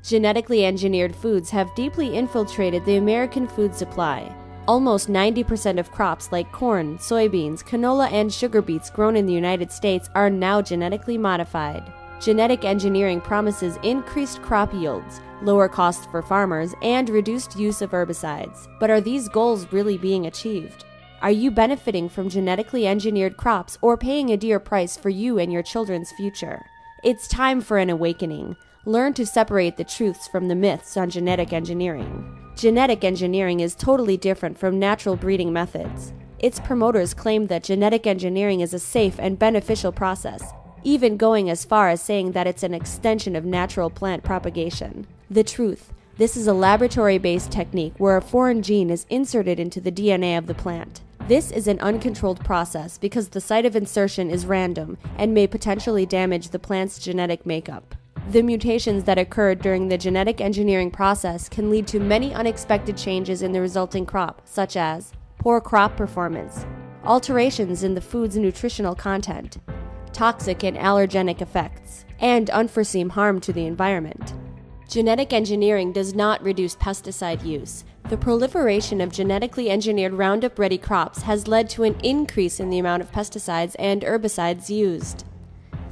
Genetically engineered foods have deeply infiltrated the American food supply. Almost 90% of crops like corn, soybeans, canola, and sugar beets grown in the United States are now genetically modified. Genetic engineering promises increased crop yields, lower costs for farmers, and reduced use of herbicides. But are these goals really being achieved? Are you benefiting from genetically engineered crops or paying a dear price for you and your children's future? It's time for an awakening. Learn to separate the truths from the myths on genetic engineering. Genetic engineering is totally different from natural breeding methods. Its promoters claim that genetic engineering is a safe and beneficial process, even going as far as saying that it's an extension of natural plant propagation. The truth: this is a laboratory-based technique where a foreign gene is inserted into the DNA of the plant. This is an uncontrolled process because the site of insertion is random and may potentially damage the plant's genetic makeup. The mutations that occurred during the genetic engineering process can lead to many unexpected changes in the resulting crop, such as poor crop performance, alterations in the food's nutritional content, toxic and allergenic effects, and unforeseen harm to the environment. Genetic engineering does not reduce pesticide use. The proliferation of genetically engineered Roundup-ready crops has led to an increase in the amount of pesticides and herbicides used.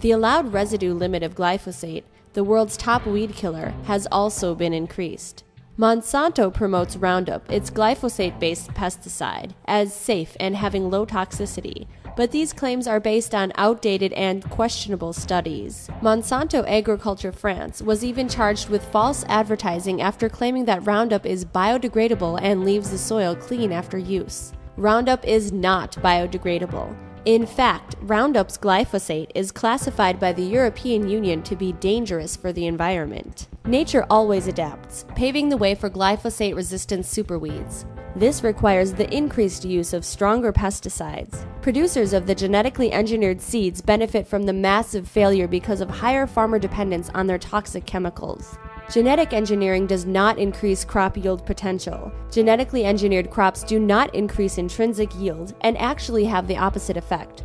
The allowed residue limit of glyphosate, the world's top weed killer, has also been increased. Monsanto promotes Roundup, its glyphosate-based pesticide, as safe and having low toxicity, but these claims are based on outdated and questionable studies. Monsanto Agriculture France was even charged with false advertising after claiming that Roundup is biodegradable and leaves the soil clean after use. Roundup is not biodegradable. In fact, Roundup's glyphosate is classified by the European Union to be dangerous for the environment. Nature always adapts, paving the way for glyphosate-resistant superweeds. This requires the increased use of stronger pesticides. Producers of the genetically engineered seeds benefit from the massive failure because of higher farmer dependence on their toxic chemicals. Genetic engineering does not increase crop yield potential. Genetically engineered crops do not increase intrinsic yield and actually have the opposite effect.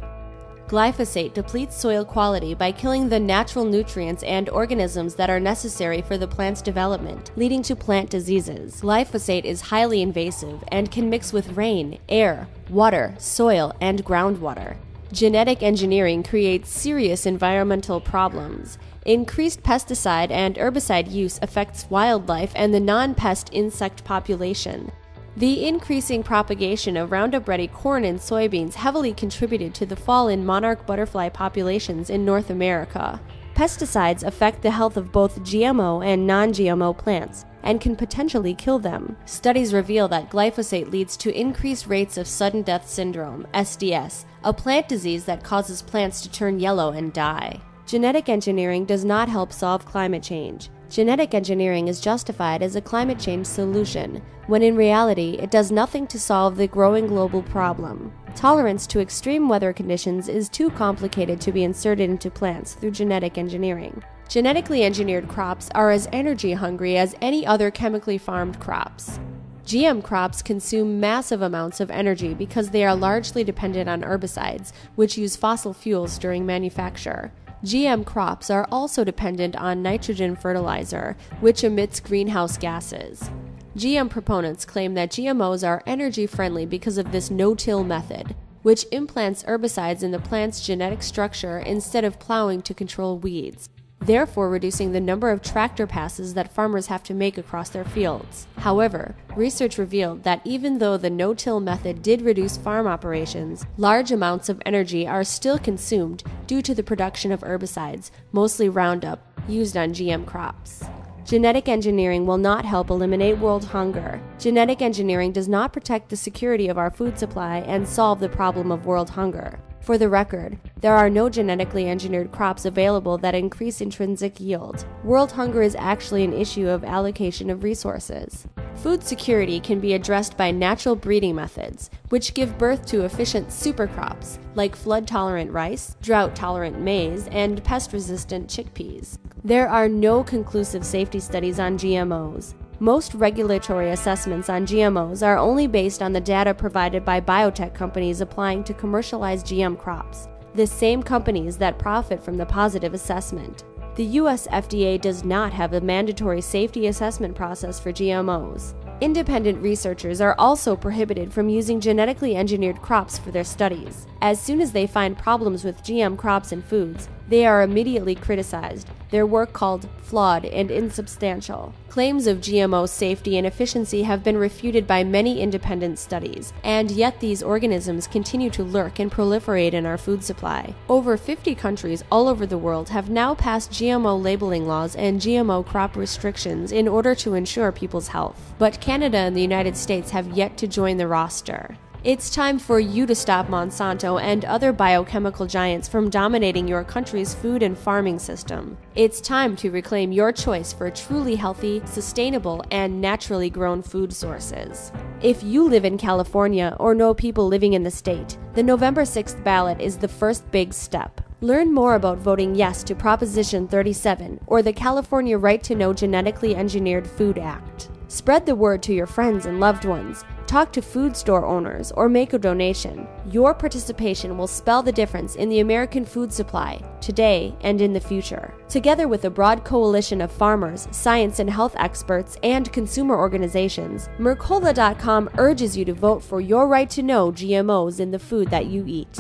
Glyphosate depletes soil quality by killing the natural nutrients and organisms that are necessary for the plant's development, leading to plant diseases. Glyphosate is highly invasive and can mix with rain, air, water, soil, and groundwater. Genetic engineering creates serious environmental problems. Increased pesticide and herbicide use affects wildlife and the non-pest insect population. The increasing propagation of Roundup-ready corn and soybeans heavily contributed to the fall in monarch butterfly populations in North America. Pesticides affect the health of both GMO and non-GMO plants and can potentially kill them. Studies reveal that glyphosate leads to increased rates of sudden death syndrome, SDS, a plant disease that causes plants to turn yellow and die. Genetic engineering does not help solve climate change. Genetic engineering is justified as a climate change solution, when in reality it does nothing to solve the growing global problem. Tolerance to extreme weather conditions is too complicated to be inserted into plants through genetic engineering. Genetically engineered crops are as energy hungry as any other chemically farmed crops. GM crops consume massive amounts of energy because they are largely dependent on herbicides, which use fossil fuels during manufacture. GM crops are also dependent on nitrogen fertilizer, which emits greenhouse gases. GM proponents claim that GMOs are energy-friendly because of this no-till method, which implants herbicides in the plant's genetic structure instead of plowing to control weeds, therefore reducing the number of tractor passes that farmers have to make across their fields. However, research revealed that even though the no-till method did reduce farm operations, large amounts of energy are still consumed due to the production of herbicides, mostly Roundup, used on GM crops. Genetic engineering will not help eliminate world hunger. Genetic engineering does not protect the security of our food supply and solve the problem of world hunger. For the record, there are no genetically engineered crops available that increase intrinsic yield. World hunger is actually an issue of allocation of resources. Food security can be addressed by natural breeding methods, which give birth to efficient supercrops like flood-tolerant rice, drought-tolerant maize, and pest-resistant chickpeas. There are no conclusive safety studies on GMOs. Most regulatory assessments on GMOs are only based on the data provided by biotech companies applying to commercialize GM crops, the same companies that profit from the positive assessment. The US FDA does not have a mandatory safety assessment process for GMOs. Independent researchers are also prohibited from using genetically engineered crops for their studies. As soon as they find problems with GM crops and foods, they are immediately criticized, their work called flawed and insubstantial. Claims of GMO safety and efficiency have been refuted by many independent studies, and yet these organisms continue to lurk and proliferate in our food supply. Over 50 countries all over the world have now passed GMO labeling laws and GMO crop restrictions in order to ensure people's health. But Canada and the United States have yet to join the roster. It's time for you to stop Monsanto and other biochemical giants from dominating your country's food and farming system. It's time to reclaim your choice for truly healthy, sustainable, and naturally grown food sources. If you live in California or know people living in the state, the November 6th ballot is the first big step. Learn more about voting yes to Proposition 37 or the California Right to Know Genetically Engineered Food Act. Spread the word to your friends and loved ones. Talk to food store owners or make a donation. Your participation will spell the difference in the American food supply, today and in the future. Together with a broad coalition of farmers, science and health experts, and consumer organizations, Merkola.com urges you to vote for your right to know GMOs in the food that you eat.